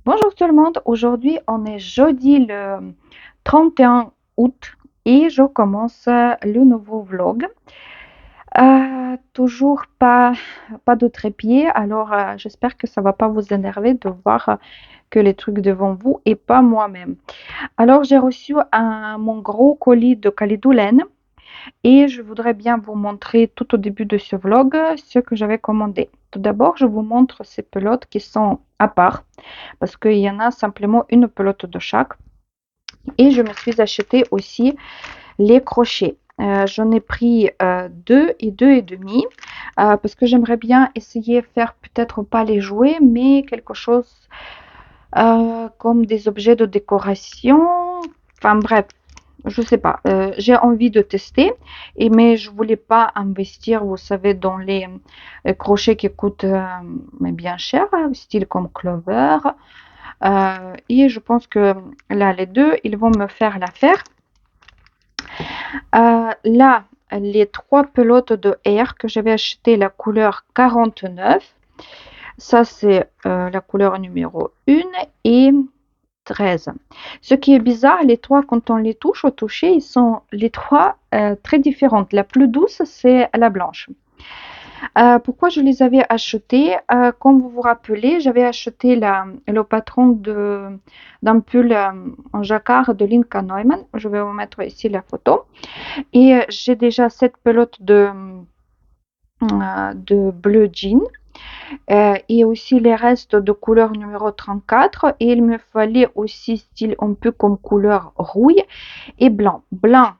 Bonjour tout le monde, aujourd'hui on est jeudi le 31 août et je commence le nouveau vlog. Toujours pas de trépied, alors j'espère que ça va pas vous énerver de voir que les trucs devant vous et pas moi-même. Alors j'ai reçu mon gros colis de Caledolaine et je voudrais bien vous montrer tout au début de ce vlog ce que j'avais commandé. Tout d'abord, je vous montre ces pelotes qui sont à part parce qu'il y en a simplement une pelote de chaque. Et je me suis acheté aussi les crochets. J'en ai pris deux et deux et demi parce que j'aimerais bien essayer de faire peut-être pas les jouets, mais quelque chose comme des objets de décoration. Enfin bref, je sais pas. J'ai envie de tester, mais je voulais pas investir, vous savez, dans les crochets qui coûtent mais bien cher, style comme Clover. Et je pense que là, les deux, ils vont me faire l'affaire. Là, les trois pelotes de air que j'avais acheté la couleur 49. Ça, c'est la couleur numéro 1 et 13. Ce qui est bizarre, les trois, quand on les touche au toucher, ils sont les trois très différentes. La plus douce, c'est la blanche. Pourquoi je les avais achetés? Comme vous vous rappelez, j'avais acheté le patron d'un pull en jacquard de Linka Neumann. Je vais vous mettre ici la photo. Et j'ai déjà cette pelote de bleu jean. Et aussi les restes de couleur numéro 34. Et il me fallait aussi style un peu comme couleur rouille et blanc. Blanc,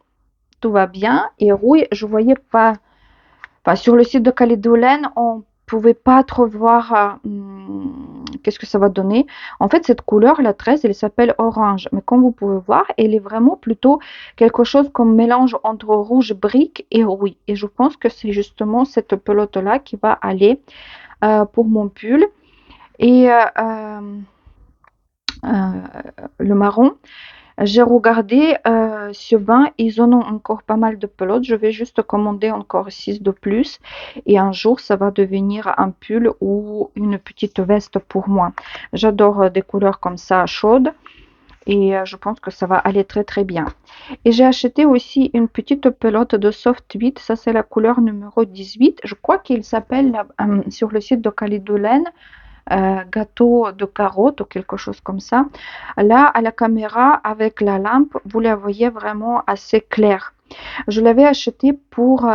tout va bien. Et rouille, je voyais pas. Enfin, sur le site de Caledolaine, on pouvait pas trop voir qu'est-ce que ça va donner. En fait, cette couleur, la 13, elle s'appelle orange. Mais comme vous pouvez voir, elle est vraiment plutôt quelque chose comme mélange entre rouge brique et rouille. Et je pense que c'est justement cette pelote-là qui va aller pour mon pull. Et le marron. J'ai regardé ce bain, ils en ont encore pas mal de pelotes. Je vais juste commander encore 6 de plus. Et un jour, ça va devenir un pull ou une petite veste pour moi. J'adore des couleurs comme ça, chaudes. Et je pense que ça va aller très très bien. Et j'ai acheté aussi une petite pelote de Soft 8. Ça, c'est la couleur numéro 18. Je crois qu'il s'appelle sur le site de Caledolaine gâteau de carottes ou quelque chose comme ça. Là, à la caméra, avec la lampe, vous la voyez vraiment assez claire. Je l'avais acheté pour,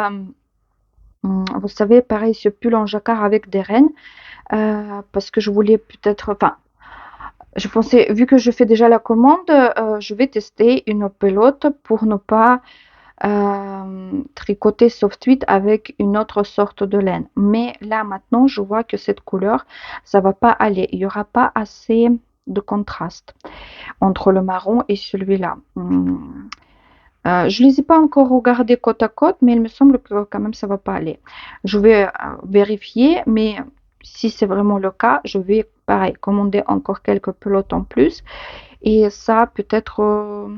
vous savez, pareil, ce pull en jacquard avec des rennes, parce que je voulais peut-être, enfin, je pensais, vu que je fais déjà la commande, je vais tester une pelote pour ne pas tricoter soft 8 avec une autre sorte de laine. Mais là maintenant, je vois que cette couleur, ça va pas aller. Il y aura pas assez de contraste entre le marron et celui-là. Je les ai pas encore regardés côte à côte, mais il me semble que quand même ça va pas aller. Je vais vérifier, mais si c'est vraiment le cas, je vais pareil commander encore quelques pelotes en plus. Et ça, peut-être,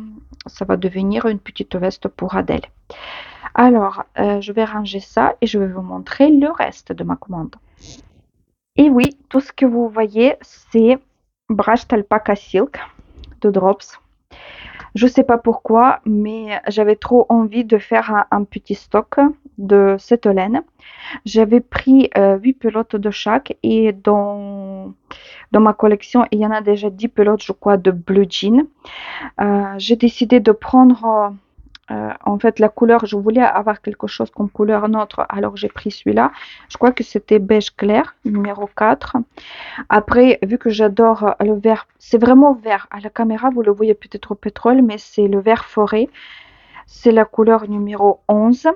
ça va devenir une petite veste pour Adèle. Alors, je vais ranger ça et je vais vous montrer le reste de ma commande. Et oui, tout ce que vous voyez, c'est Brushed Alpaca Silk de Drops. Je sais pas pourquoi, mais j'avais trop envie de faire un petit stock de cette laine. J'avais pris 8 pelotes de chaque et dans ma collection, il y en a déjà 10 pelotes, je crois, de bleu jean. J'ai décidé de prendre en fait la couleur, je voulais avoir quelque chose comme couleur neutre, alors j'ai pris celui-là. Je crois que c'était beige clair, numéro 4. Après, vu que j'adore le vert, c'est vraiment vert. À la caméra, vous le voyez peut-être au pétrole, mais c'est le vert forêt. C'est la couleur numéro 11.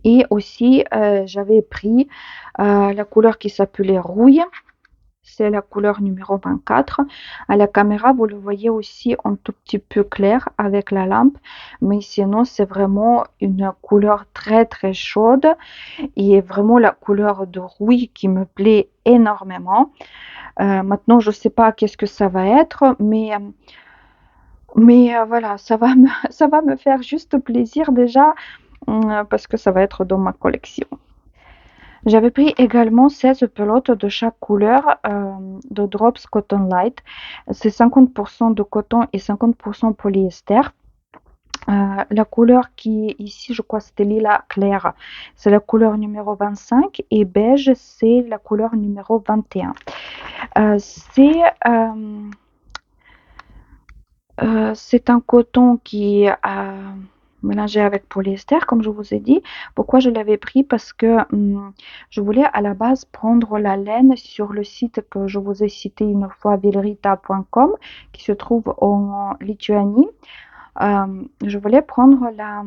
Et aussi, j'avais pris la couleur qui s'appelait rouille. C'est la couleur numéro 24. À la caméra, vous le voyez aussi un tout petit peu clair avec la lampe. Mais sinon, c'est vraiment une couleur très très chaude. Et vraiment la couleur de rouille qui me plaît énormément. Maintenant, je ne sais pas qu'est-ce que ça va être. Mais voilà, ça va me faire juste plaisir déjà. Parce que ça va être dans ma collection. J'avais pris également 16 pelotes de chaque couleur de Drops Cotton Light. C'est 50% de coton et 50% polyester. La couleur qui est ici, je crois, c'était lilas clair. C'est la couleur numéro 25 et beige, c'est la couleur numéro 21. C'est c'est un coton qui est mélangé avec polyester, comme je vous ai dit. Pourquoi je l'avais pris? Parce que je voulais à la base prendre la laine sur le site que je vous ai cité une fois, vilrita.com, qui se trouve en Lituanie. Je voulais prendre la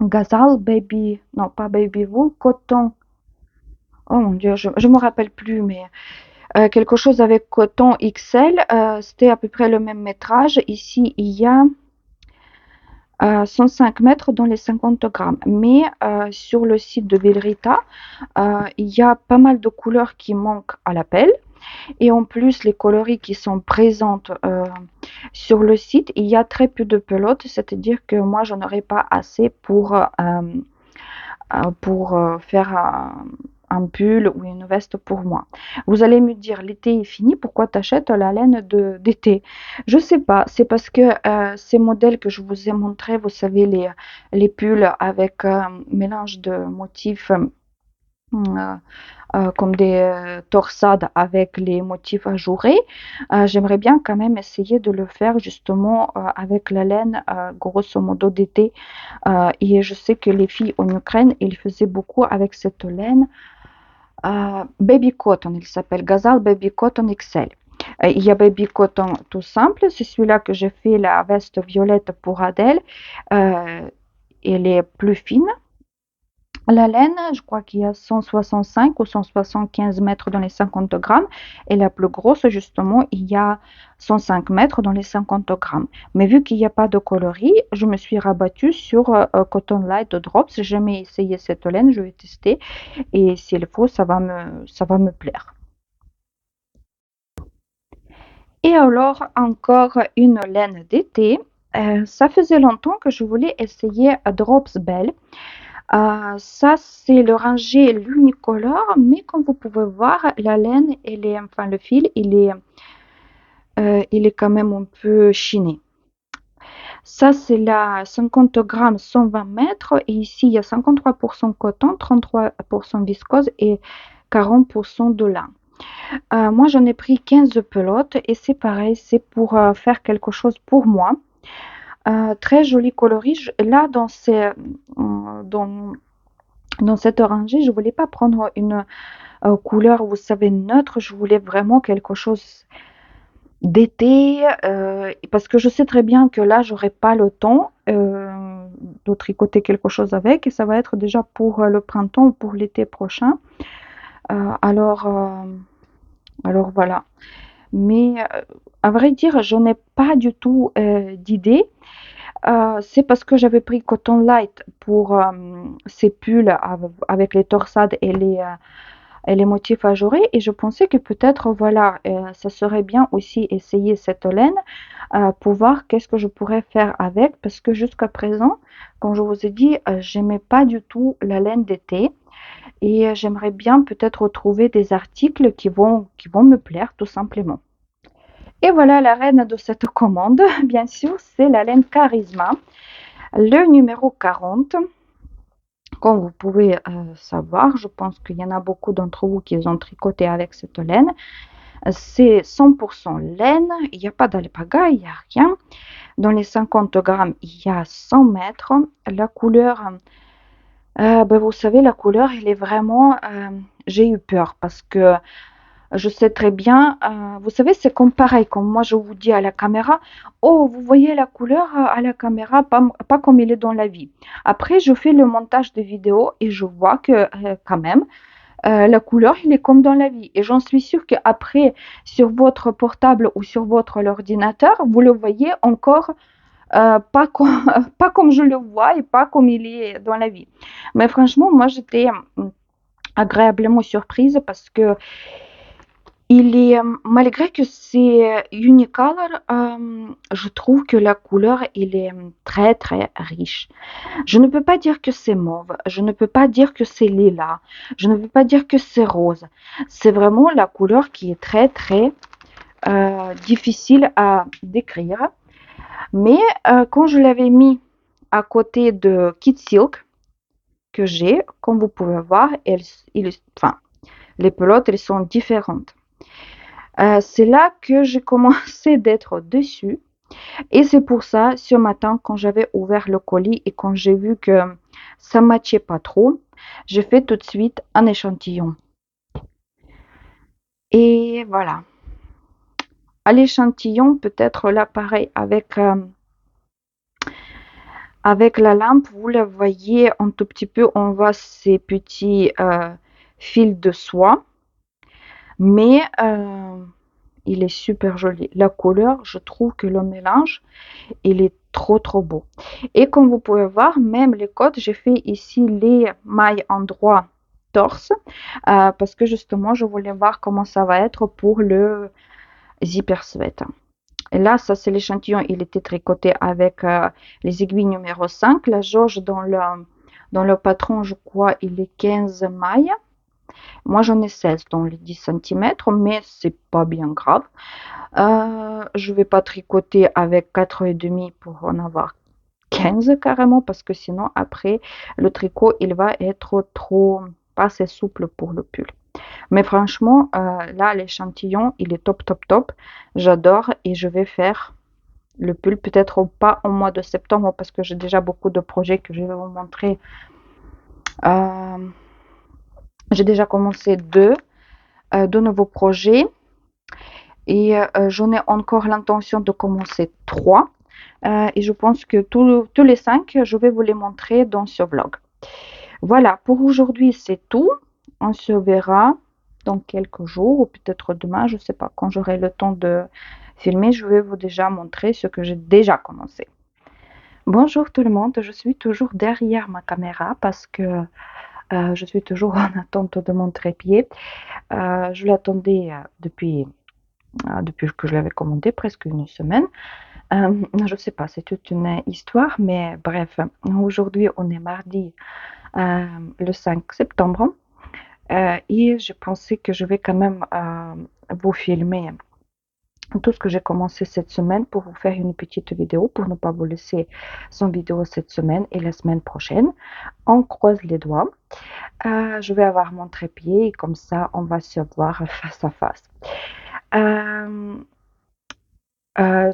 Gazal Baby, non pas Baby Wool, coton. Oh mon Dieu, je me rappelle plus, mais quelque chose avec coton XL. C'était à peu près le même métrage. Ici, il y a 105 mètres dans les 50 grammes. Mais sur le site de Vilrita, il y a pas mal de couleurs qui manquent à l'appel. Et en plus, les coloris qui sont présentes sur le site, il y a très peu de pelotes, c'est-à-dire que moi, je n'aurai pas assez pour faire un pull ou une veste pour moi. Vous allez me dire, l'été est fini, pourquoi tu achètes la laine d'été? Je sais pas, c'est parce que ces modèles que je vous ai montrés, vous savez, les pulls avec mélange de motifs euh, comme des torsades avec les motifs ajourés. J'aimerais bien quand même essayer de le faire justement avec la laine grosso modo d'été. Et je sais que les filles en Ukraine, ils faisaient beaucoup avec cette laine. Baby Cotton, il s'appelle Gazal Baby Cotton XL. Il y a Baby Cotton tout simple, c'est celui-là que j'ai fait la veste violette pour Adèle. Elle est plus fine. La laine, je crois qu'il y a 165 ou 175 mètres dans les 50 grammes. Et la plus grosse, justement, il y a 105 mètres dans les 50 grammes. Mais vu qu'il n'y a pas de coloris, je me suis rabattue sur Cotton Light Drops. J'ai jamais essayé cette laine, je vais tester. Et s'il faut, ça va me plaire. Et alors, encore une laine d'été. Ça faisait longtemps que je voulais essayer Drops Belle. Ça, c'est le rangé l'unicolore, mais comme vous pouvez voir, la laine, enfin le fil, il est quand même un peu chiné. Ça, c'est la 50 grammes, 120 mètres. Et ici, il y a 53% coton, 33% viscose et 40% de lin. Moi, j'en ai pris 15 pelotes et c'est pareil, c'est pour faire quelque chose pour moi. Très joli coloris. Là, dans, dans cette rangée, je voulais pas prendre une couleur, vous savez, neutre. Je voulais vraiment quelque chose d'été parce que je sais très bien que là, j'aurai pas le temps de tricoter quelque chose avec et ça va être déjà pour le printemps ou pour l'été prochain. Euh, alors, euh, alors voilà. Mais à vrai dire, je n'ai pas du tout d'idée. C'est parce que j'avais pris Cotton Light pour ces pulls avec les torsades et les motifs ajourés et je pensais que peut-être voilà ça serait bien aussi essayer cette laine pour voir qu'est-ce que je pourrais faire avec parce que jusqu'à présent comme je vous ai dit j'aimais pas du tout la laine d'été et j'aimerais bien peut-être retrouver des articles qui vont me plaire tout simplement. Et voilà la reine de cette commande, bien sûr, c'est la laine Charisma, le numéro 40. Comme vous pouvez savoir, je pense qu'il y en a beaucoup d'entre vous qui ont tricoté avec cette laine. C'est 100% laine, il n'y a pas d'alpaga, il n'y a rien. Dans les 50 grammes, il y a 100 mètres. La couleur, ben vous savez, la couleur, elle est vraiment... j'ai eu peur parce que je sais très bien, vous savez, c'est comme pareil, comme moi je vous dis à la caméra, oh, vous voyez la couleur à la caméra, pas comme il est dans la vie. Après, je fais le montage de vidéo et je vois que quand même, la couleur, il est comme dans la vie. Et j'en suis sûre qu'après, sur votre portable ou sur votre ordinateur, vous le voyez encore pas, comme, pas comme je le vois et pas comme il est dans la vie. Mais franchement, moi, j'étais agréablement surprise parce que Malgré que c'est unicolor, je trouve que la couleur, il est très très riche. Je ne peux pas dire que c'est mauve, je ne peux pas dire que c'est lilas, je ne peux pas dire que c'est rose. C'est vraiment la couleur qui est très très difficile à décrire. Mais quand je l'avais mis à côté de Kid Silk que j'ai, comme vous pouvez voir, enfin, les pelotes, elles sont différentes. C'est là que j'ai commencé d'être déçue. Et c'est pour ça, ce matin, quand j'avais ouvert le colis et quand j'ai vu que ça ne matchait pas trop, j'ai fait tout de suite un échantillon. Et voilà. À l'échantillon, peut-être là, pareil, avec la lampe, vous la voyez un tout petit peu, on voit ces petits fils de soie. Mais il est super joli. La couleur, je trouve que le mélange, il est trop trop beau. Et comme vous pouvez voir, même les côtes, j'ai fait ici les mailles en droit torse parce que justement, je voulais voir comment ça va être pour le zipper sweat. Et là, ça c'est l'échantillon, il était tricoté avec les aiguilles numéro 5. La jauge dans le patron, je crois, il est 15 mailles. Moi, j'en ai 16 dans les 10 cm, mais c'est pas bien grave. Je vais pas tricoter avec 4,5 pour en avoir 15 carrément, parce que sinon, après, le tricot, il va être trop, pas assez souple pour le pull. Mais franchement, là, l'échantillon, il est top, top, top. J'adore et je vais faire le pull, peut-être pas au mois de septembre, parce que j'ai déjà beaucoup de projets que je vais vous montrer. J'ai déjà commencé deux nouveaux projets. Et j'en ai encore l'intention de commencer 3. Et je pense que tous les 5, je vais vous les montrer dans ce vlog. Voilà, pour aujourd'hui, c'est tout. On se verra dans quelques jours ou peut-être demain, je ne sais pas. Quand j'aurai le temps de filmer, je vais vous déjà montrer ce que j'ai déjà commencé. Bonjour tout le monde, je suis toujours derrière ma caméra parce que je suis toujours en attente de mon trépied. Je l'attendais depuis que je l'avais commandé, presque une semaine. Je ne sais pas, c'est toute une histoire, mais bref, aujourd'hui on est mardi le 5 septembre et je pensais que je vais quand même vous filmer tout ce que j'ai commencé cette semaine pour vous faire une petite vidéo pour ne pas vous laisser sans vidéo cette semaine et la semaine prochaine. On croise les doigts. Je vais avoir mon trépied et comme ça on va se voir face à face.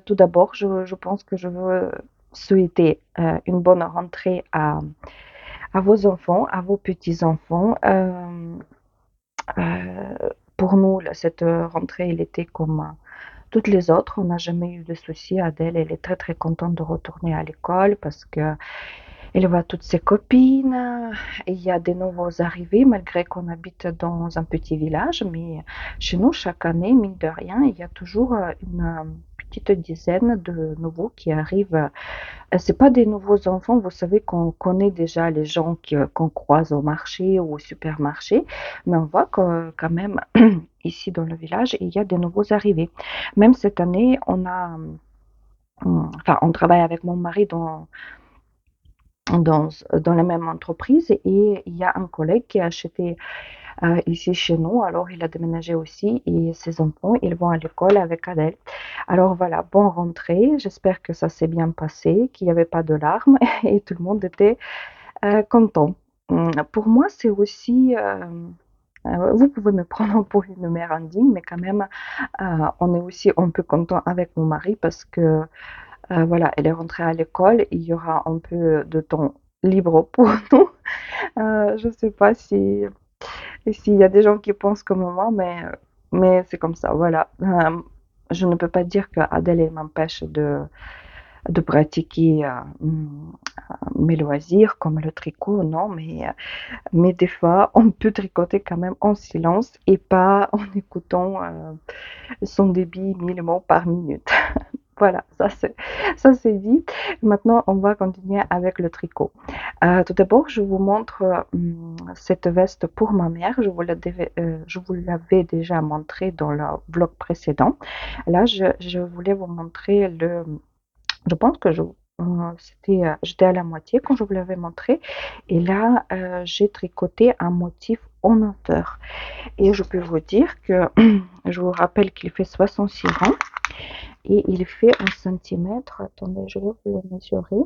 Tout d'abord, je pense que je veux souhaiter une bonne rentrée à vos enfants, à vos petits-enfants. Pour nous, cette rentrée, elle était comme toutes les autres. On n'a jamais eu de soucis. Adèle, elle est très très contente de retourner à l'école parce que elle voit toutes ses copines. Et il y a des nouveaux arrivés, malgré qu'on habite dans un petit village. Mais chez nous, chaque année, mine de rien, il y a toujours une petite dizaine de nouveaux qui arrivent. C'est pas des nouveaux enfants, vous savez qu'on connaît déjà les gens qu'on croise au marché ou au supermarché, mais on voit que quand même ici dans le village, il y a des nouveaux arrivés. Même cette année, enfin, on travaille avec mon mari dans la même entreprise et il y a un collègue qui a acheté ici chez nous, alors il a déménagé aussi et ses enfants, ils vont à l'école avec Adèle. Alors voilà, bonne rentrée, j'espère que ça s'est bien passé, qu'il n'y avait pas de larmes et tout le monde était content. Pour moi, c'est aussi, vous pouvez me prendre pour une mère indigne, mais quand même, on est aussi un peu content avec mon mari parce que voilà, elle est rentrée à l'école, il y aura un peu de temps libre pour nous. Je ne sais pas si s'il y a des gens qui pensent comme moi, mais c'est comme ça, voilà. Je ne peux pas dire qu'Adèle elle m'empêche de pratiquer mes loisirs comme le tricot, non, mais des fois, on peut tricoter quand même en silence et pas en écoutant son débit 1000 mots par minute. Voilà, ça c'est dit. Maintenant, on va continuer avec le tricot. Tout d'abord, je vous montre cette veste pour ma mère. Je vous l'avais déjà montré dans le vlog précédent. Là, je voulais vous montrer le. Je pense que j'étais à la moitié quand je vous l'avais montré. Et là, j'ai tricoté un motif en hauteur. Et je peux vous dire que je vous rappelle qu'il fait 66 rangs et il fait en centimètres. Attendez, je vais vous le mesurer.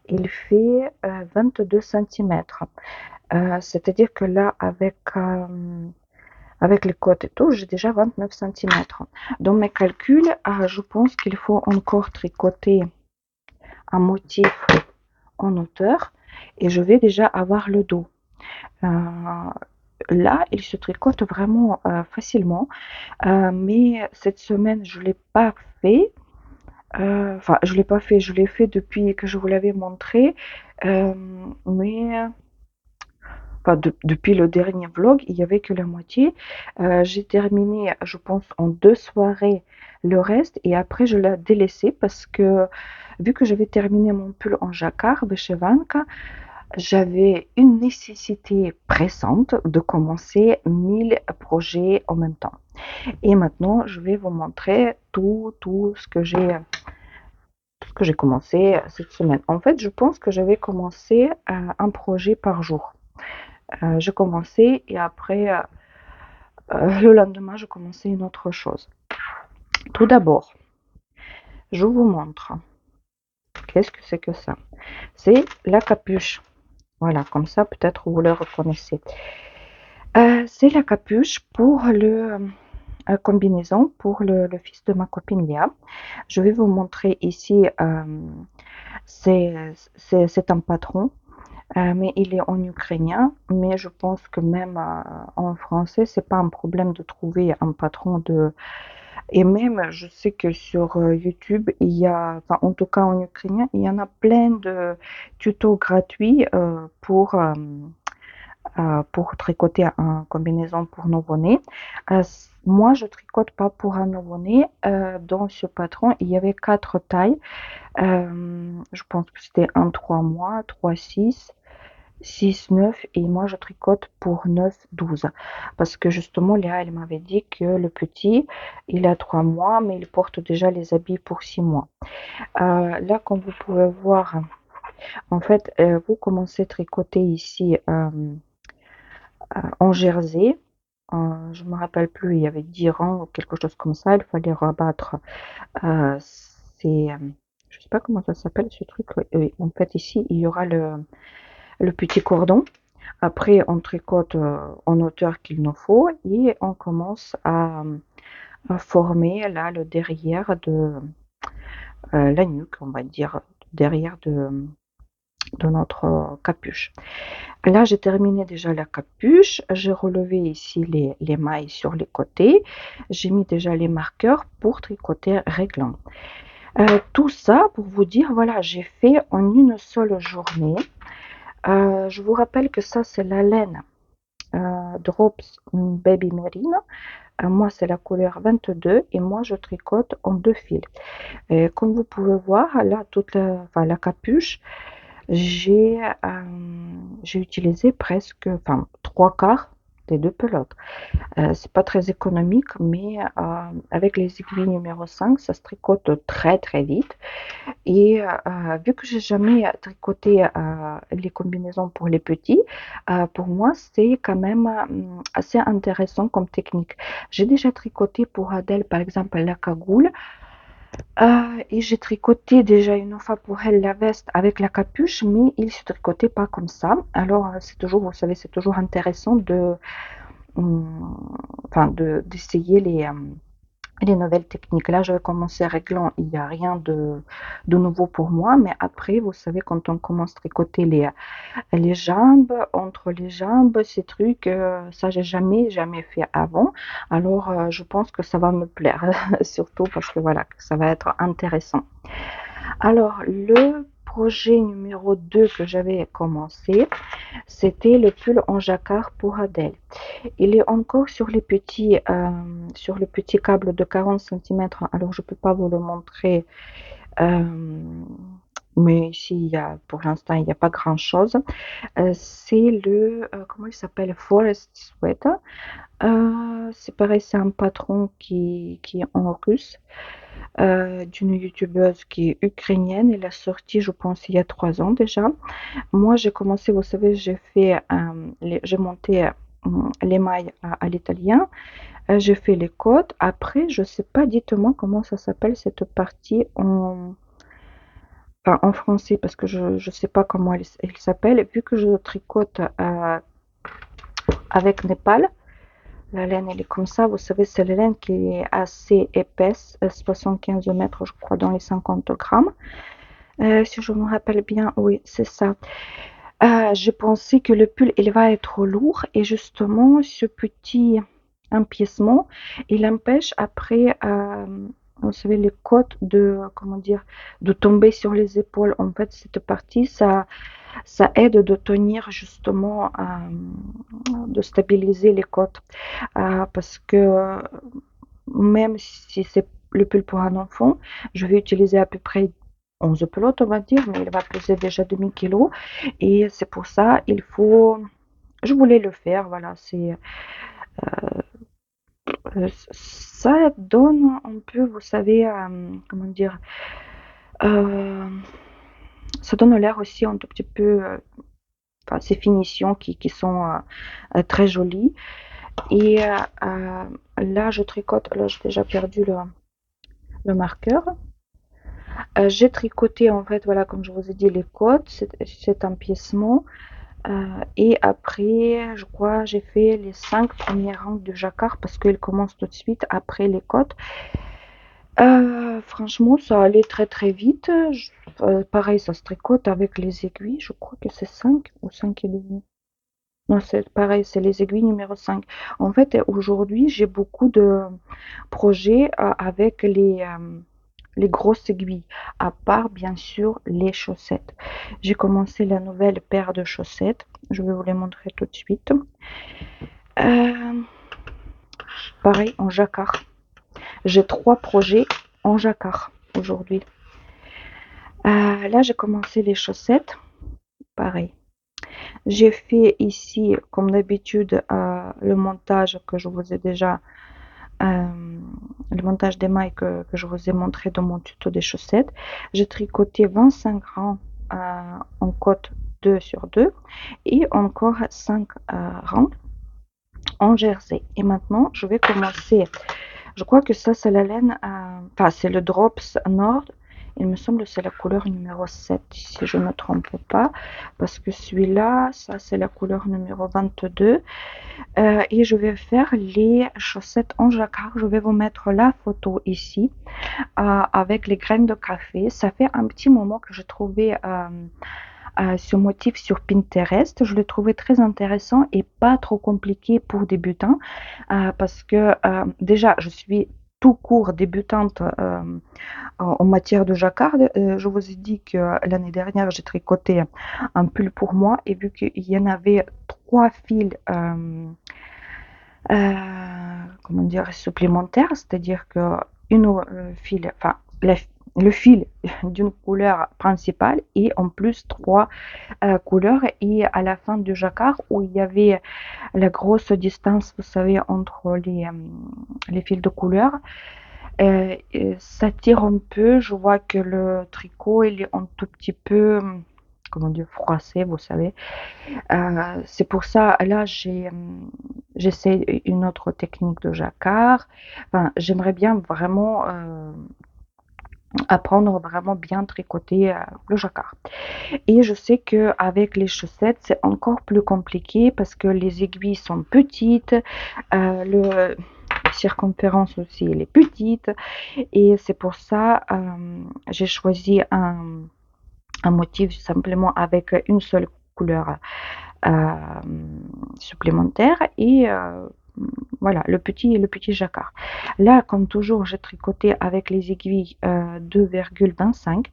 Il fait 22 centimètres. C'est-à-dire que là, avec les côtes et tout, j'ai déjà 29 centimètres. Dans mes calculs, je pense qu'il faut encore tricoter un motif en hauteur et je vais déjà avoir le dos. Là, il se tricote vraiment facilement, mais cette semaine, je ne l'ai pas fait. Enfin, je ne l'ai pas fait, je l'ai fait depuis que je vous l'avais montré, mais enfin, depuis le dernier vlog, il n'y avait que la moitié. J'ai terminé, je pense, en 2 soirées le reste et après je l'ai délaissé parce que vu que j'avais terminé mon pull en jacquard Vanka, j'avais une nécessité pressante de commencer 1000 projets en même temps. Et maintenant, je vais vous montrer tout ce que j'ai commencé cette semaine. En fait, je pense que j'avais commencé un projet par jour. Je commençais et après, le lendemain, je commençais une autre chose. Tout d'abord, je vous montre. Qu'est-ce que c'est que ça? C'est la capuche. Voilà, comme ça, peut-être vous le reconnaissez. C'est la capuche pour le combinaison pour le fils de ma copine Léa. Je vais vous montrer ici, c'est un patron, mais il est en ukrainien, mais je pense que même en français, c'est pas un problème de trouver un patron de. Et même, je sais que sur YouTube, il y a, enfin, en tout cas en ukrainien, il y en a plein de tutos gratuits pour tricoter une combinaison pour nouveau-né. Moi, je tricote pas pour un nouveau-né. Dans ce patron, il y avait 4 tailles. Je pense que c'était 1, 3 mois, 3, 6, 6, 9 et moi je tricote pour 9, 12. Parce que justement, Léa, elle m'avait dit que le petit, il a 3 mois, mais il porte déjà les habits pour 6 mois. Là, comme vous pouvez voir, en fait, vous commencez à tricoter ici en jersey. Je me rappelle plus, il y avait 10 rangs ou quelque chose comme ça. Il fallait rabattre. C'est, je sais pas comment ça s'appelle ce truc. Oui, en fait, ici, il y aura le petit cordon. Après, on tricote en hauteur qu'il nous faut et on commence à former là le derrière de la nuque, on va dire, derrière de notre capuche. Là, j'ai terminé déjà la capuche. J'ai relevé ici les mailles sur les côtés. J'ai mis déjà les marqueurs pour tricoter réglant. Tout ça pour vous dire, voilà, j'ai fait en une seule journée. Je vous rappelle que ça, c'est la laine Drops Baby Merino. Moi, c'est la couleur 22 et moi, je tricote en 2 fils. Et comme vous pouvez voir, là, la capuche, j'ai utilisé presque 3/4 des 2 pelotes. C'est pas très économique, mais avec les aiguilles numéro 5, ça se tricote très très vite. Et vu que j'ai jamais tricoté les combinaisons pour les petits, pour moi c'est quand même assez intéressant comme technique. J'ai déjà tricoté pour Adèle par exemple la cagoule et j'ai tricoté déjà une fois pour elle la veste avec la capuche, mais il se tricotait pas comme ça. Alors c'est toujours, vous savez, c'est toujours intéressant d'essayer les nouvelles techniques. Là, je vais commencer réglant, il n'y a rien de nouveau pour moi, mais après, vous savez, quand on commence à tricoter les jambes, entre les jambes, ces trucs, ça, j'ai jamais fait avant. Alors, je pense que ça va me plaire, surtout parce que voilà, ça va être intéressant. Alors, le projet numéro 2 que j'avais commencé, c'était le pull en jacquard pour Adèle. Il est encore sur sur le petit câble de 40 centimètres. Alors je peux pas vous le montrer, mais ici pour l'instant il n'y a pas grand chose. C'est comment il s'appelle, Forest Sweater. C'est pareil, c'est un patron qui est en russe, d'une youtubeuse qui est ukrainienne. Elle a sorti, je pense, il y a 3 ans déjà. Moi, j'ai commencé, vous savez, j'ai monté les mailles à l'italien. J'ai fait les côtes. Après, je sais pas, dites-moi comment ça s'appelle cette partie enfin, en français, parce que je sais pas comment elle s'appelle. Vu que je tricote avec Népal, la laine, elle est comme ça. Vous savez, c'est la laine qui est assez épaisse, 75 mètres, je crois, dans les 50 grammes. Si je me rappelle bien, oui, c'est ça. J'ai pensé que le pull, il va être lourd et justement, ce petit empiècement, il empêche après, vous savez, les côtes comment dire, de tomber sur les épaules. En fait, cette partie, ça aide de tenir justement, de stabiliser les côtes. Parce que même si c'est le pull pour un enfant, je vais utiliser à peu près 11 pelotes, on va dire, mais il va peser déjà 2000 kg. Et c'est pour ça, je voulais le faire, voilà, ça donne un peu, vous savez, comment dire, euh, ça donne l'air aussi un tout petit peu, enfin, ces finitions qui sont très jolies. Et là, je tricote, là, j'ai déjà perdu le marqueur. J'ai tricoté, en fait, voilà, comme je vous ai dit, les côtes, cet empiècement. Et après, je crois, j'ai fait les 5 premiers rangs de jacquard parce qu'ils commencent tout de suite après les côtes. Franchement, ça allait très très vite. Pareil, ça se tricote avec les aiguilles. Je crois que c'est 5 ou 5 et demi. Non, c'est pareil, c'est les aiguilles numéro 5. En fait, aujourd'hui, j'ai beaucoup de projets avec les grosses aiguilles, à part bien sûr les chaussettes. J'ai commencé la nouvelle paire de chaussettes. Je vais vous les montrer tout de suite. Euh, Pareil en jacquard. J'ai 3 projets en jacquard aujourd'hui. Là, j'ai commencé les chaussettes. Pareil. J'ai fait ici, comme d'habitude, le montage que je vous ai déjà, le montage des mailles que je vous ai montré dans mon tuto des chaussettes. J'ai tricoté 25 rangs en côte 2 sur 2 et encore 5 rangs en jersey. Et maintenant, je vais commencer. Je crois que ça, c'est la laine, enfin, c'est le Drops Nord. Il me semble que c'est la couleur numéro 7, si je ne me trompe pas. Parce que celui-là, ça, c'est la couleur numéro 22. Et je vais faire les chaussettes en jacquard. Je vais vous mettre la photo ici, avec les graines de café. Ça fait un petit moment que je trouvais ce motif sur Pinterest. Je le trouvais très intéressant et pas trop compliqué pour débutants, parce que déjà je suis tout court débutante en matière de jacquard. Je vous ai dit que l'année dernière j'ai tricoté un pull pour moi et vu qu'il y en avait 3 fils, comment dire, supplémentaires, c'est-à-dire que fil, enfin le fil d'une couleur principale et en plus 3 couleurs. Et à la fin du jacquard où il y avait la grosse distance, vous savez, entre les fils de couleur, ça tire un peu. Je vois que le tricot il est un tout petit peu, comment dire, froissé, vous savez. C'est pour ça, là, j'essaie une autre technique de jacquard. Enfin, j'aimerais bien vraiment apprendre vraiment bien tricoter le jacquard. Et je sais que avec les chaussettes, c'est encore plus compliqué parce que les aiguilles sont petites, le circonférence aussi elle est petite, et c'est pour ça j'ai choisi un motif simplement avec une seule couleur supplémentaire. Et voilà, le petit jacquard. Là, comme toujours, j'ai tricoté avec les aiguilles 2,25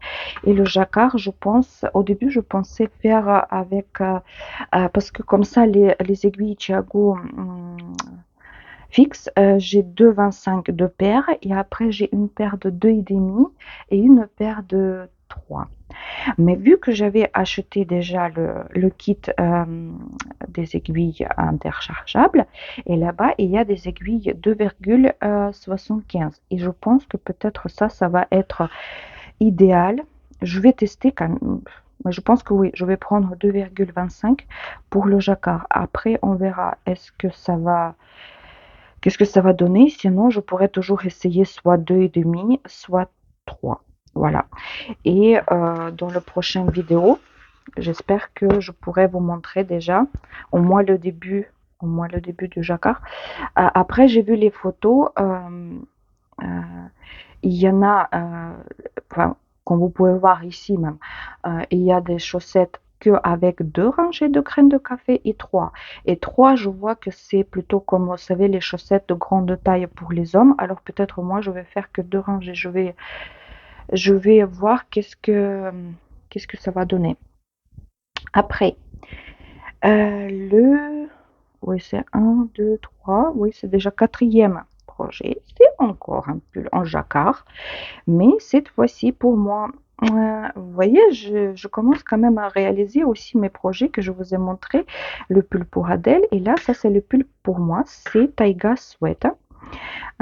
et le jacquard, je pense, au début, je pensais faire avec, parce que comme ça, les aiguilles Thiago fixes, j'ai 2,25 de paire et après, j'ai une paire de 2,5 et une paire de 3. Mais vu que j'avais acheté déjà le kit des aiguilles interchangeables, et là-bas, il y a des aiguilles 2,75. Et je pense que peut-être ça va être idéal. Je vais tester quand même. Je pense que oui, je vais prendre 2,25 pour le jacquard. Après, on verra qu'est-ce que ça va donner. Sinon, je pourrais toujours essayer soit 2,5, soit 3. Voilà. Et dans la prochaine vidéo, j'espère que je pourrai vous montrer déjà au moins le début du jacquard. Après, j'ai vu les photos. Euh, il y en a, enfin, comme vous pouvez voir ici même, il y a des chaussettes avec 2 rangées de graines de café et 3. Et 3, je vois que c'est plutôt comme vous savez les chaussettes de grande taille pour les hommes. Alors peut-être moi je vais faire que 2 rangées. Je vais voir qu'est-ce que ça va donner. Après, oui, c'est un, 2, 3, oui, c'est déjà quatrième projet. C'est encore un pull en jacquard, mais cette fois-ci pour moi, vous voyez, je commence quand même à réaliser aussi mes projets que je vous ai montré. Le pull pour Adèle, et là, ça c'est le pull pour moi, c'est Taiga Sweat.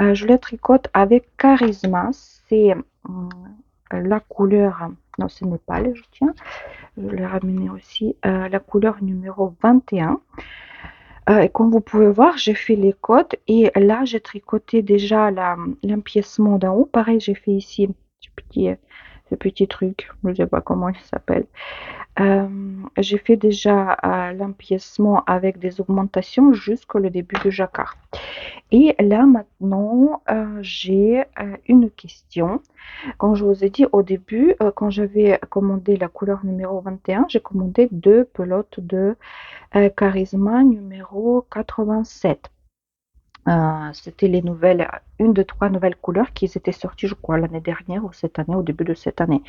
Je le tricote avec Charisma, c'est la couleur, non ce n'est pas le, je tiens, je l'ai ramené aussi, la couleur numéro 21. Et comme vous pouvez voir, j'ai fait les côtes et là j'ai tricoté déjà l'empiècement d'en haut. Pareil, j'ai fait ici ce petit truc, je ne sais pas comment il s'appelle. J'ai fait déjà l'empiècement avec des augmentations jusqu'au début du jacquard. Et là maintenant, j'ai une question. Quand je vous ai dit au début, quand j'avais commandé la couleur numéro 21, j'ai commandé 2 pelotes de Charisma numéro 87. C'était les nouvelles, une de 3 nouvelles couleurs qui étaient sorties, je crois, l'année dernière ou cette année, au début de cette année.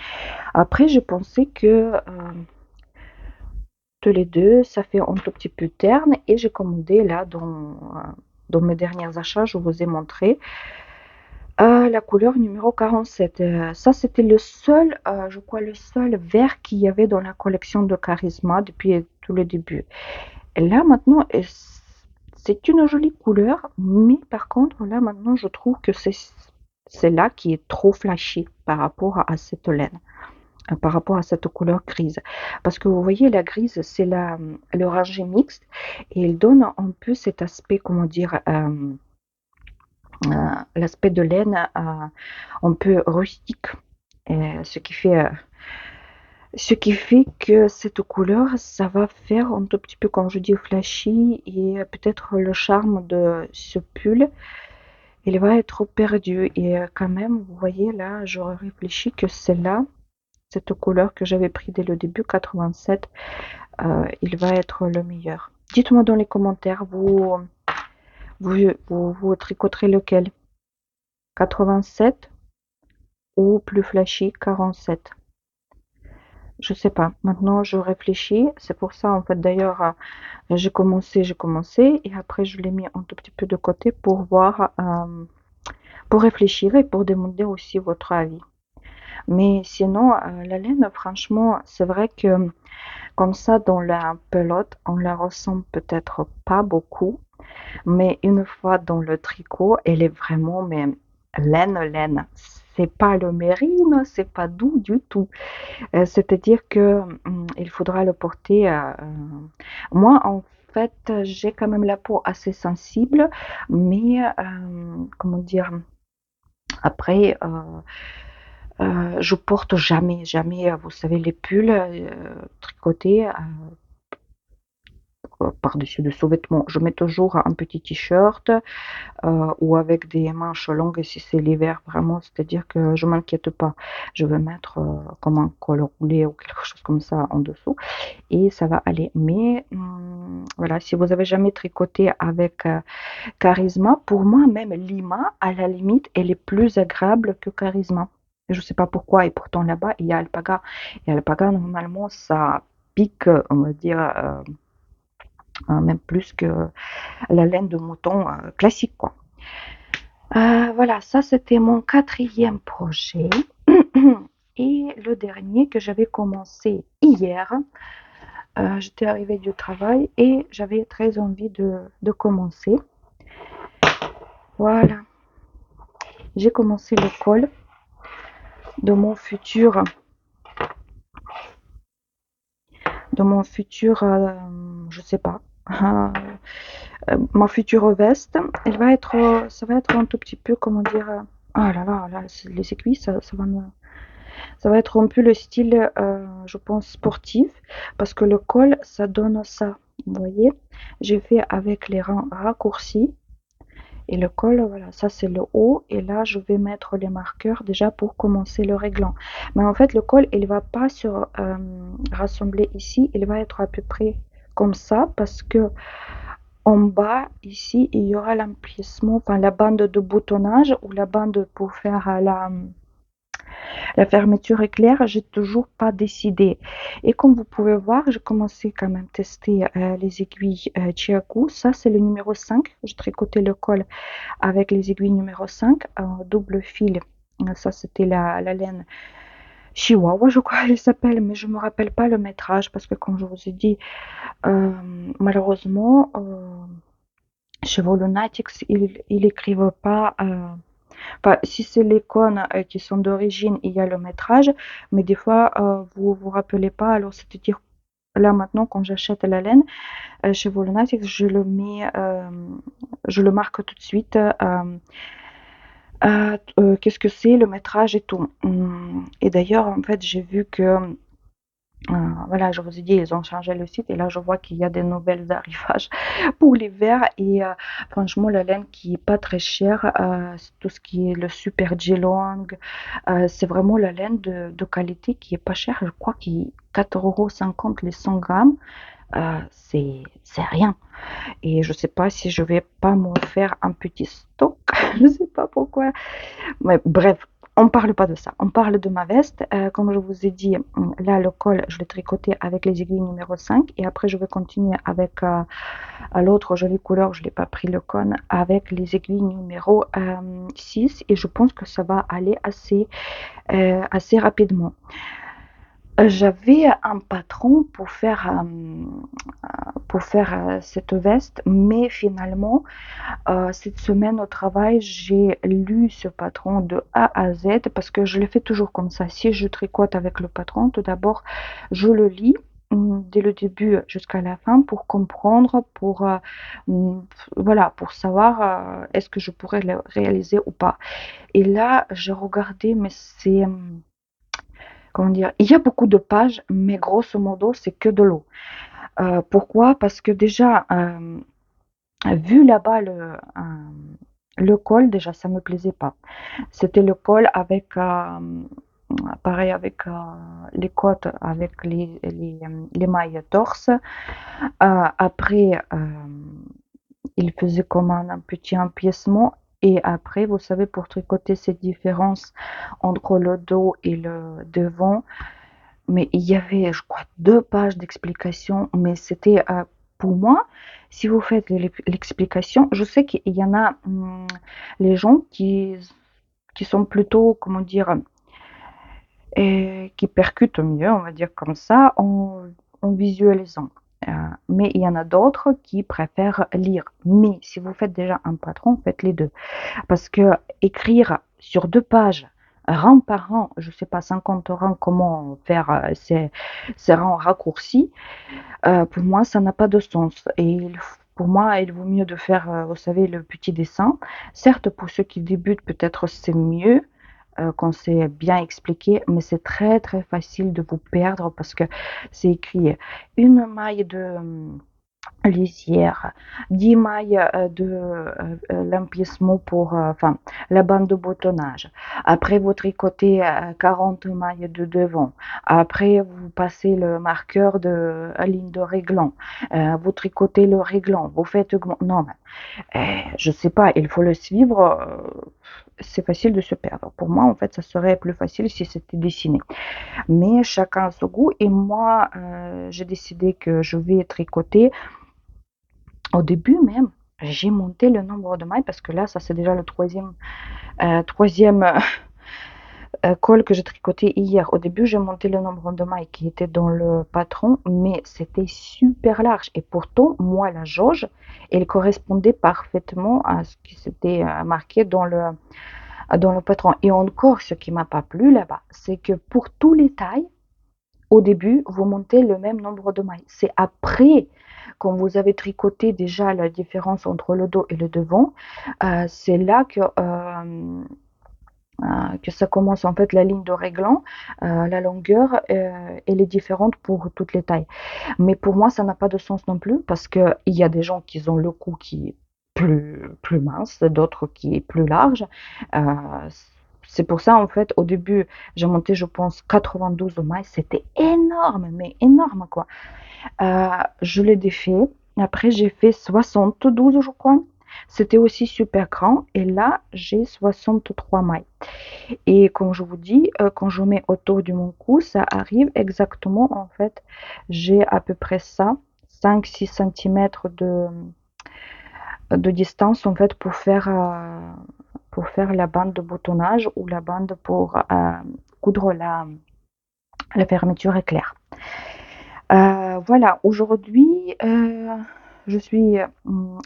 Après, j'ai pensé que tous les deux, ça fait un tout petit peu terne et j'ai commandé là dans mes derniers achats, je vous ai montré la couleur numéro 47. Ça, c'était le seul, je crois, le seul vert qu'il y avait dans la collection de Charisma depuis tout le début. Et là, maintenant, c'est une jolie couleur, mais par contre, là, maintenant, je trouve que c'est là qui est trop flashy par rapport à cette laine, par rapport à cette couleur grise. Parce que vous voyez, la grise, c'est le rangé mixte et il donne un peu cet aspect, comment dire, l'aspect de laine un peu rustique. Ce qui fait que cette couleur, ça va faire un tout petit peu, comme je dis, flashy et peut-être le charme de ce pull, il va être perdu. Et quand même, vous voyez là, j'aurais réfléchi que c'est là, cette couleur que j'avais pris dès le début, 87, il va être le meilleur. Dites-moi dans les commentaires, vous tricoterez lequel? 87 ou plus flashy, 47? Je sais pas. Maintenant, je réfléchis. C'est pour ça, en fait, d'ailleurs, j'ai commencé et après, je l'ai mis un tout petit peu de côté pour voir, pour réfléchir et pour demander aussi votre avis. Mais sinon, la laine, franchement, c'est vrai que comme ça, dans la pelote, on la ressent peut-être pas beaucoup, mais une fois dans le tricot, elle est vraiment, mais laine. C'est pas le mérine, c'est pas doux du tout. C'est-à-dire que il faudra le porter. Moi, en fait, j'ai quand même la peau assez sensible, mais comment dire, après, je porte jamais, vous savez, les pulls tricotés. par-dessus de sous-vêtements. Je mets toujours un petit t-shirt ou avec des manches longues si c'est l'hiver vraiment, c'est-à-dire que je m'inquiète pas. Je vais mettre comme un col roulé ou quelque chose comme ça en dessous et ça va aller. Mais voilà, si vous avez jamais tricoté avec Charisma, pour moi, même Lima, à la limite, elle est plus agréable que Charisma. Je sais pas pourquoi, et pourtant là-bas, il y a Alpaga. Et Alpaga, normalement, ça pique, on va dire, même plus que la laine de mouton classique, quoi. Voilà, ça c'était mon quatrième projet. Et le dernier que j'avais commencé hier, j'étais arrivée du travail et j'avais très envie de commencer. Voilà, j'ai commencé le col de mon futur, je sais pas, ma future veste. Ça va être un tout petit peu, comment dire, ah là là, là les aiguilles, ça va être un peu le style, je pense, sportif, parce que le col, ça donne ça. Vous voyez, j'ai fait avec les rangs raccourcis. Et le col, voilà, ça c'est le haut. Et là, je vais mettre les marqueurs déjà pour commencer le réglant. Mais en fait, le col, il va pas se rassembler ici. Il va être à peu près comme ça parce que en bas, ici, il y aura l'emplissement, enfin la bande de boutonnage ou la bande pour faire la fermeture éclair, j'ai toujours pas décidé. Et comme vous pouvez voir, j'ai commencé quand même à tester les aiguilles Chiakou. Ça, c'est le numéro 5. J'ai tricoté le col avec les aiguilles numéro 5 en double fil. Ça, c'était la laine Chihuahua, je crois qu'elle s'appelle, mais je me rappelle pas le métrage parce que, comme je vous ai dit, malheureusement, chez Volunatics, ils écrivent pas. Enfin, si c'est les cônes qui sont d'origine, il y a le métrage, mais des fois, vous vous rappelez pas. Alors, c'est-à-dire, là maintenant, quand j'achète la laine chez Volunatics, je le marque tout de suite. Qu'est-ce que c'est, le métrage et tout. Et d'ailleurs, en fait, j'ai vu que voilà, je vous ai dit, ils ont changé le site et là, je vois qu'il y a des nouvelles arrivages pour l'hiver. Et franchement, la laine qui est pas très chère, c'est tout ce qui est le super G-Long, c'est vraiment la laine de qualité qui est pas chère. Je crois qu'il est 4,50 € les 100 grammes. C'est rien. Et je sais pas si je vais pas m'en faire un petit stock. Je sais pas pourquoi. Mais bref, on parle pas de ça. On parle de ma veste. Comme je vous ai dit, là, le col, je l'ai tricoté avec les aiguilles numéro 5. Et après, je vais continuer avec l'autre jolie couleur. Je l'ai pas pris le cône avec les aiguilles numéro 6. Et je pense que ça va aller assez rapidement. J'avais un patron pour faire cette veste, mais finalement, cette semaine au travail, j'ai lu ce patron de A à Z parce que je le fais toujours comme ça. Si je tricote avec le patron, tout d'abord, je le lis dès le début jusqu'à la fin pour comprendre, voilà, pour savoir est-ce que je pourrais le réaliser ou pas. Et là, j'ai regardé, mais c'est, comment dire, il y a beaucoup de pages, mais grosso modo, c'est que de l'eau. Pourquoi? Parce que déjà, vu là-bas le col, déjà, ça me plaisait pas. C'était le col avec, pareil, avec les côtes, avec les mailles torse. Après, il faisait comme un petit empiècement. Et après, vous savez, pour tricoter cette différence entre le dos et le devant, mais il y avait, je crois, 2 pages d'explications, mais c'était, pour moi, si vous faites l'explication, je sais qu'il y en a, les gens qui sont plutôt, comment dire, qui percutent mieux, on va dire comme ça, en visualisant. Mais il y en a d'autres qui préfèrent lire. Mais si vous faites déjà un patron, faites les deux. Parce que écrire sur 2 pages, rang par rang, je ne sais pas, 50 rangs, comment faire ces rangs raccourcis, pour moi, ça n'a pas de sens. Et pour moi, il vaut mieux de faire, vous savez, le petit dessin. Certes, pour ceux qui débutent, peut-être c'est mieux quand c'est bien expliqué, mais c'est très très facile de vous perdre parce que c'est écrit une maille lisière, 10 mailles l'emplissement pour enfin la bande de boutonnage. Après vous tricotez 40 mailles de devant. Après vous passez le marqueur de ligne de réglant. Vous tricotez le réglant. Vous faites non je sais pas, il faut le suivre. C'est facile de se perdre. Pour moi, en fait, ça serait plus facile si c'était dessiné. Mais chacun a son goût. Et moi, j'ai décidé que je vais tricoter au début même, j'ai monté le nombre de mailles parce que là, ça c'est déjà le troisième col que j'ai tricoté hier. Au début, j'ai monté le nombre de mailles qui était dans le patron, mais c'était super large. Et pourtant, moi, la jauge, elle correspondait parfaitement à ce qui s'était marqué dans le patron. Et encore, ce qui m'a pas plu là-bas, c'est que pour tous les tailles, au début, vous montez le même nombre de mailles. C'est après, quand vous avez tricoté déjà la différence entre le dos et le devant, c'est là que ça commence en fait la ligne de réglant, la longueur, elle est différente pour toutes les tailles. Mais pour moi, ça n'a pas de sens non plus parce qu'il y a des gens qui ont le cou qui est plus mince, d'autres qui est plus large. Euh, c'est pour ça, en fait, au début, j'ai monté, je pense, 92 mailles. C'était énorme, mais énorme, quoi. Je l'ai défait. Après, j'ai fait 72, je crois. C'était aussi super grand. Et là, j'ai 63 mailles. Et comme je vous dis, quand je mets autour de mon cou, ça arrive exactement, en fait, j'ai à peu près ça, 5-6 centimètres de distance, en fait, pour faire la bande de boutonnage ou la bande pour coudre la fermeture éclair. Voilà, aujourd'hui, je suis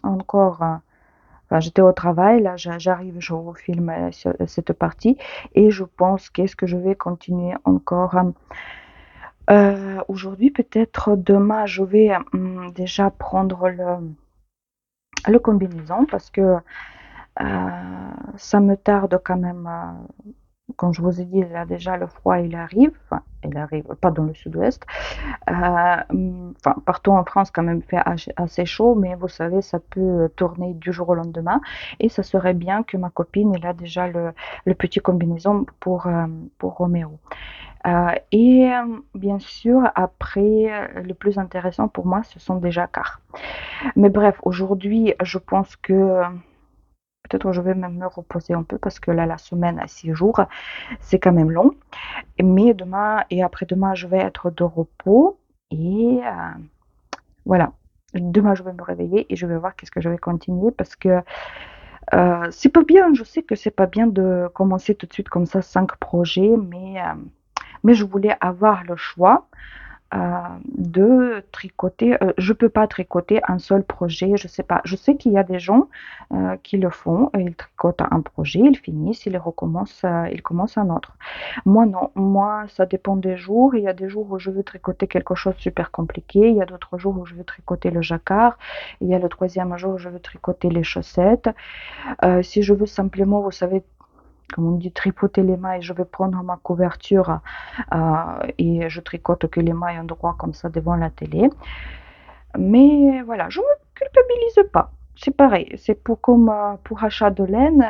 encore, enfin, j'étais au travail, là j'arrive, je vous filme cette partie et je pense qu'est-ce que je vais continuer encore. Aujourd'hui, peut-être demain, je vais déjà prendre le combinaison parce que ça me tarde quand même. Comme je vous ai dit, là déjà le froid enfin, il arrive pas dans le sud-ouest. Enfin, partout en France, quand même, fait assez chaud, mais vous savez, ça peut tourner du jour au lendemain. Et ça serait bien que ma copine ait là déjà le petit combinaison pour Roméo. Et bien sûr, après, le plus intéressant pour moi, ce sont des jacquards. Mais bref, aujourd'hui, je pense que peut-être je vais même me reposer un peu parce que là, la semaine à 6 jours, c'est quand même long. Mais demain et après-demain, je vais être de repos. Et voilà. Demain, je vais me réveiller et je vais voir qu'est-ce que je vais continuer parce que c'est pas bien. Je sais que c'est pas bien de commencer tout de suite comme ça 5 projets, mais je voulais avoir le choix de tricoter. Je peux pas tricoter un seul projet, je sais pas. Je sais qu'il y a des gens qui le font, ils tricotent un projet, ils finissent, ils commencent un autre. Moi non, moi ça dépend des jours. Il y a des jours où je veux tricoter quelque chose de super compliqué, il y a d'autres jours où je veux tricoter le jacquard, il y a le troisième jour où je veux tricoter les chaussettes. Si je veux simplement, vous savez, comme on dit, tripoter les mailles, je vais prendre ma couverture et je tricote que les mailles en droit comme ça devant la télé. Mais voilà, je ne me culpabilise pas. C'est pareil, c'est comme pour achat de laine,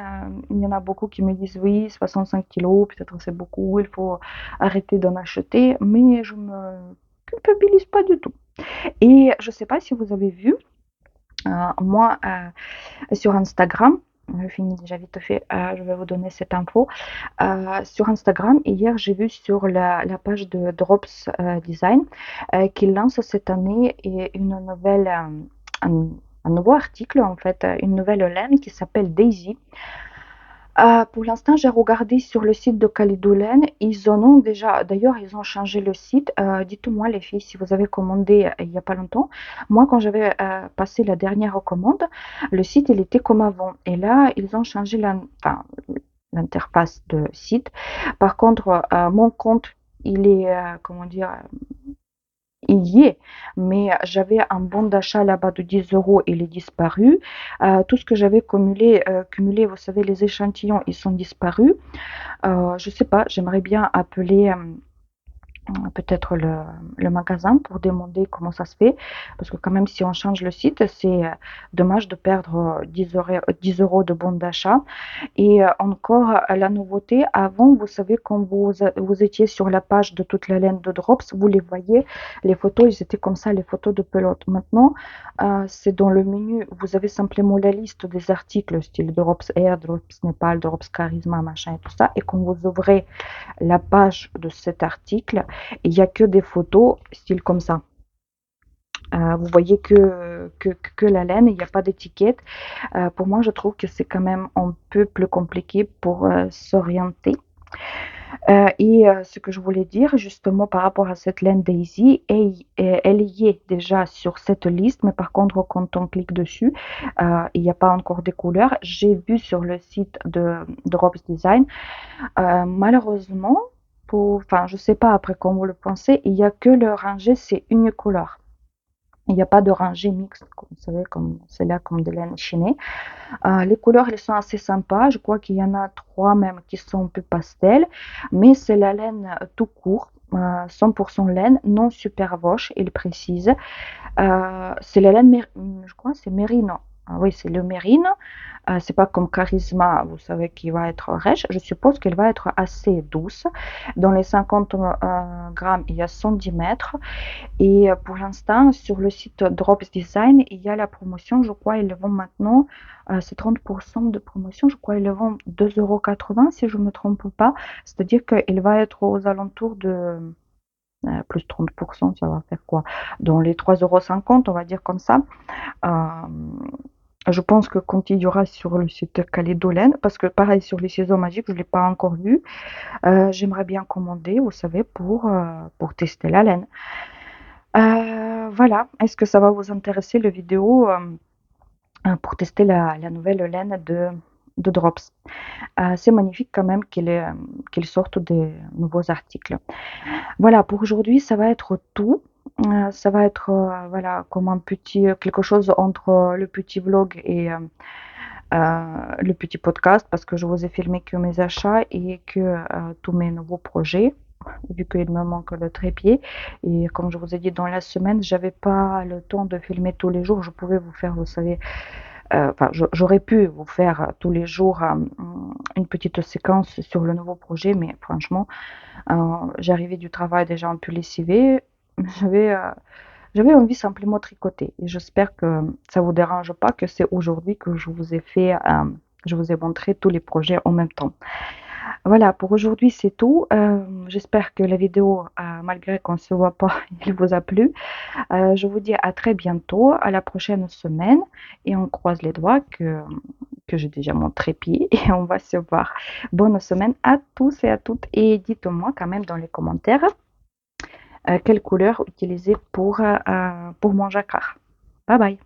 il y en a beaucoup qui me disent oui, 65 kilos, peut-être c'est beaucoup, il faut arrêter d'en acheter, mais je me culpabilise pas du tout. Et je ne sais pas si vous avez vu, moi, sur Instagram, je finis déjà vite fait, je vais vous donner cette info. Sur Instagram, hier, j'ai vu sur la page de Drops Design qu'il lance cette année une nouvelle, un nouveau article, en fait, une nouvelle laine qui s'appelle Daisy. Pour l'instant, j'ai regardé sur le site de Calidou-Laine. Ils en ont déjà, d'ailleurs, ils ont changé le site. Dites-moi, les filles, si vous avez commandé il n'y a pas longtemps. Moi, quand j'avais passé la dernière commande, le site, il était comme avant. Et là, ils ont changé enfin, l'interface de site. Par contre, mon compte, il est, comment dire, il y est, mais j'avais un bon d'achat là-bas de 10 euros, il est disparu. Tout ce que j'avais cumulé, vous savez, les échantillons, ils sont disparus. Je sais pas, j'aimerais bien appeler peut-être le magasin pour demander comment ça se fait. Parce que quand même, si on change le site, c'est dommage de perdre 10 € de bon d'achat. Et encore, la nouveauté, avant, vous savez, quand vous étiez sur la page de toute la laine de Drops, vous les voyez, les photos, ils étaient comme ça, les photos de pelote. Maintenant, c'est dans le menu, vous avez simplement la liste des articles, style Drops Air, Drops Nepal, Drops Charisma, machin et tout ça. Et quand vous ouvrez la page de cet article, il n'y a que des photos, style comme ça. Vous voyez que la laine, il n'y a pas d'étiquette. Pour moi, je trouve que c'est quand même un peu plus compliqué pour s'orienter. Ce que je voulais dire justement par rapport à cette laine Daisy, elle y est déjà sur cette liste, mais par contre, quand on clique dessus, il n'y a pas encore des couleurs. J'ai vu sur le site de Drops Design, malheureusement, enfin, je sais pas après comment vous le pensez, il n'y a que le rangé, c'est unicolore. Il n'y a pas de rangée mixte, comme vous savez, comme c'est là comme de laine chaînée. Les couleurs, elles sont assez sympas. Je crois qu'il y en a 3 même qui sont un peu pastel, mais c'est la laine tout court. 100% laine, non superwash, il précise. C'est la laine, je crois, c'est Mérino. Ah oui, c'est le Mérino. C'est pas comme Charisma, vous savez, qui va être rêche. Je suppose qu'elle va être assez douce. Dans les 50 grammes, il y a 110 mètres. Et pour l'instant, sur le site Drops Design, il y a la promotion. Je crois ils le vendent maintenant, c'est 30% de promotion. Je crois ils le vendent 2,80 € si je ne me trompe pas. C'est-à-dire qu'il va être aux alentours de plus 30%, ça va faire quoi? Dans les 3,50 €, on va dire comme ça. Euh, je pense que quand il y aura sur le site Calédolène, parce que pareil sur les ciseaux magiques, je ne l'ai pas encore vu. J'aimerais bien commander, vous savez, pour tester la laine. Voilà, est-ce que ça va vous intéresser le vidéo pour tester la nouvelle laine de Drops? C'est magnifique quand même qu'il sorte des nouveaux articles. Voilà, pour aujourd'hui, ça va être tout. Ça va être voilà, comme un petit quelque chose entre le petit vlog et le petit podcast parce que je vous ai filmé que mes achats et que tous mes nouveaux projets vu qu'il me manque le trépied. Et comme je vous ai dit, dans la semaine, j'avais pas le temps de filmer tous les jours. Je pouvais vous faire, vous savez, enfin, j'aurais pu vous faire tous les jours une petite séquence sur le nouveau projet, mais franchement, j'arrivais du travail déjà un peu lessivé. J'avais j'avais envie simplement de tricoter. Et j'espère que ça vous dérange pas que c'est aujourd'hui que je vous ai fait, je vous ai montré tous les projets en même temps. Voilà, pour aujourd'hui, c'est tout. J'espère que la vidéo, malgré qu'on ne se voit pas, elle vous a plu. Je vous dis à très bientôt, à la prochaine semaine et on croise les doigts que j'ai déjà mon trépied et on va se voir. Bonne semaine à tous et à toutes et dites-moi quand même dans les commentaires quelle couleur utiliser pour mon jacquard. Bye bye.